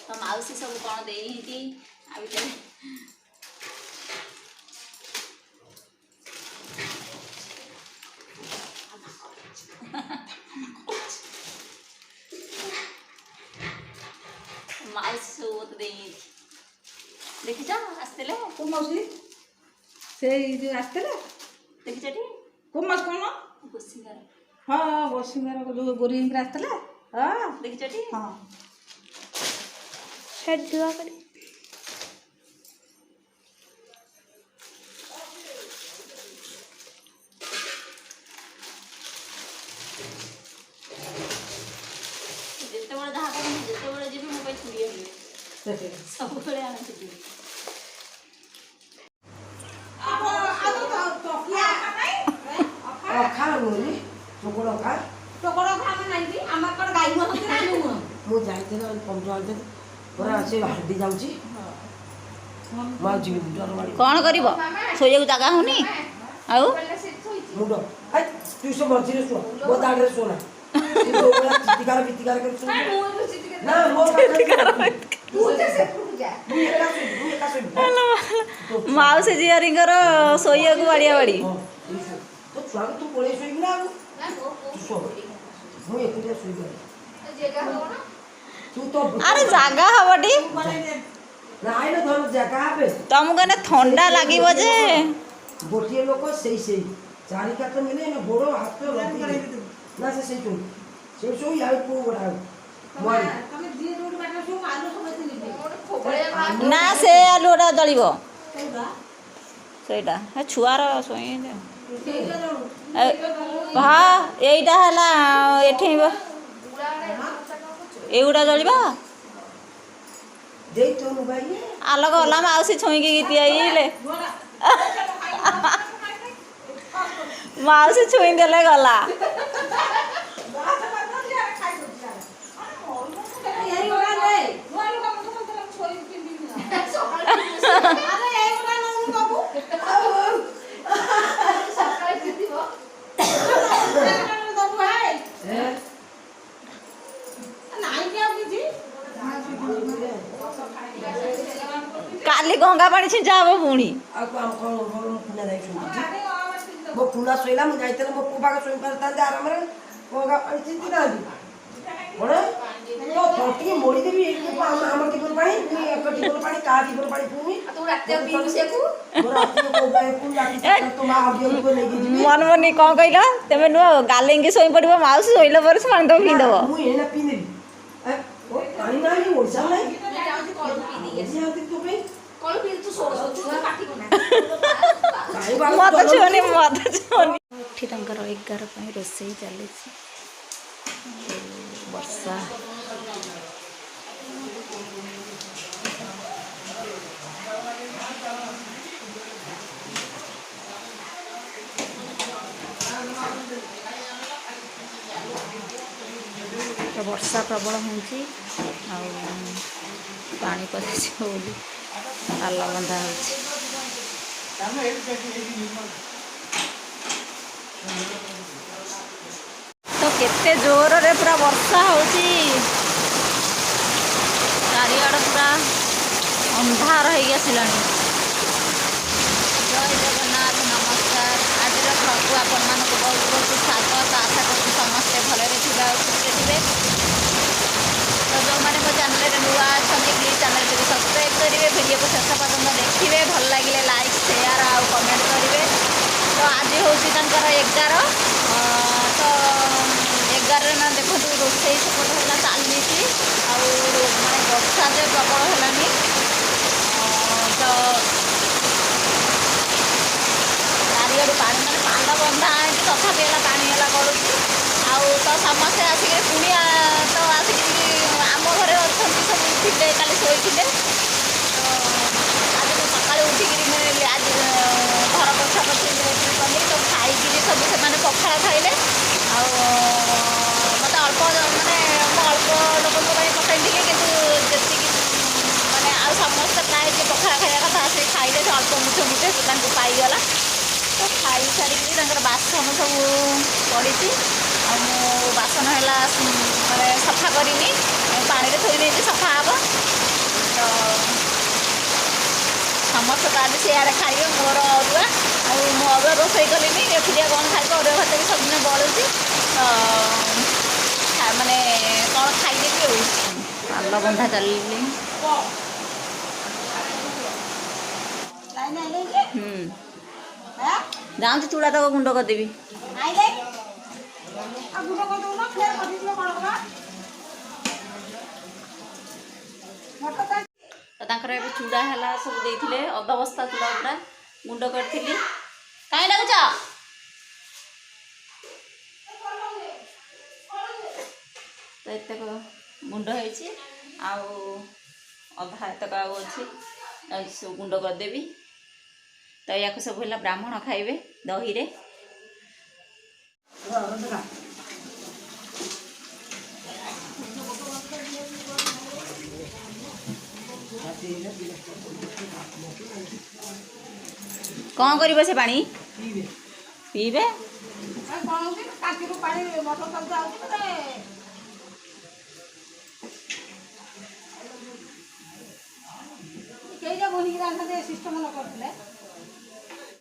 तो माउसी सब कौन दे माउसी सब तो दे देखिछ आसते को मौसी से जो आसते देखिछ को मास कौन गोसिंगार हाँ गोसिंगार को जो गोरी आसते हाँ देखिछ हाँ हेड दुआ कर जिते बड़े जहाँ कर जिते बड़े जी मोबाइल चुरी हुए सब बड़े आने चुरी कौन कर शोया जगह होनी आउ माउसी झीअरींकर शोया को बाड़िया बाड़ी अरे जगह हबटी तुमको ना ठंडा लगे गोटे लोक से चारि काट मिले गोड़ हाथ ना से सब या गोड़ा ना से आलुटा जलिबो सेटा छुआर सोई हाँ यहीटा है एठी एगुड़ा जलिबा आलोक गला माउसी छुईकी गीती आइले माउसी छुई देले गला काली गंगा पानी छिंचा हम पुणी मो पुना सोइला मु जाइते मो पुबा का सोइ परता आराम रे गंगा पानी छिंची ना बड़े तो फटी मोड़ी देबी हम टिपुल पानी एक टिपुल पानी का टिपुल पानी पुमी तू राते पीउ से को राते को गाय को जाती तो मा हबियो को लेके जी मन मनी कोन कहला तमे नु गालेंगी सोई पड़िबो माउसी सोइला पर से पानी तो पी देबो मु एना पी देबी ओ पानी ना ही ओसा नहीं कल पी दिए ऐसे आती तो पे कल पी तू सो छुआ काटी को ना मत छोनी उठी तंकर 11 पई रोसई चली वर्षा तो वर्षा प्रबल होची पानी पसी बोली पाल बंधा होची तो केते जोर रे पूरा वर्षा होची चारिआड़ पूरा अंधार हो गलानी जय जगन्नाथ नमस्कार आज ब्लॉग को आपण मानक बहुत बहुत स्वागत आशा करूँ समस्ते भलरे थे खुशी थे तो जो मैंने मो चैनल नुआ अच्छा प्लीज चैनल को सब्सक्राइब करेंगे वीडियो को शेष पर्यटन देखिए भल लगे लाइक शेयर आ कमेंट करेंगे तो आज हूँ 11 तो 11 ना देखो रोसे सेपट है चली माने वर्षा जो प्रबल है तो चारिआड़ पानी मैंने पाल बंधा तथापि है पानी है गलुची तो समस्ते आसिक पुणी तो आसिक आम घरे अच्छा सब थे कल शोते तो आज सका उठिक आज घर पोछा पोछी कली तो खाई सब से पखाड़ खाइले मत अल्प मानने अल्प लोक पठाई कि मानने आ समस्त प्राय जो पखाड़ खाया कथा से खाइले अल्प मुठे मुठे से पाईगला तो खाई सारिक बासन सब पड़ी बासन है माने सफा करनी पानी थोड़ी नहीं सफा हे ଯାଆନ୍ତି ସିଆଡ଼େ ଖାଇବେ, ମୋର ଅରୁଆ। ଆଉ ମୁଁ ଅରୁଆ ରୋଷେଇ କଲିନି, ଏକୁଟିଆ କ'ଣ ଖାଇବ, ଅରୁଆ ଭାତ ବି ସବୁଦିନ ବଳୁଛି ମାନେ କ'ଣ ଖାଇଦେବି ଆଉ। ପାଲ ବନ୍ଧା ଚାଲିଲି। ଯାଉଛି ଚୁଡ଼ା ତକ ଗୁଣ୍ଡ କରିଦେବି। ତ ତାଙ୍କର ଏବେ ଚୁଡ଼ା ହେଲା, ସବୁ ଦେଇଥିଲେ, ଅଧବସ୍ଥା ଚୁଡ଼ା ଗୁଡ଼ା ଗୁଣ୍ଡ କରିଥିଲି। କାହିଁ ଲାଗୁଛ? ତ ଏତକ ଗୁଣ୍ଡ ହେଇଛି, ଆଉ ଅଧା ଏତକ ଆଉ ଅଛି, ସବୁ ଗୁଣ୍ଡ କରିଦେବି। ତ ୟାକୁ ସବୁ ହେଲା ବ୍ରାହ୍ମଣ ଖାଇବେ ଦହିରେ। କ'ଣ କରିବ ସେ ପାଣି? ପିଇବେ। କେଇଟା ବୋହିକି ରାନ୍ଧନ୍ତି ସିଷ୍ଟମ ନ କରିଥିଲେ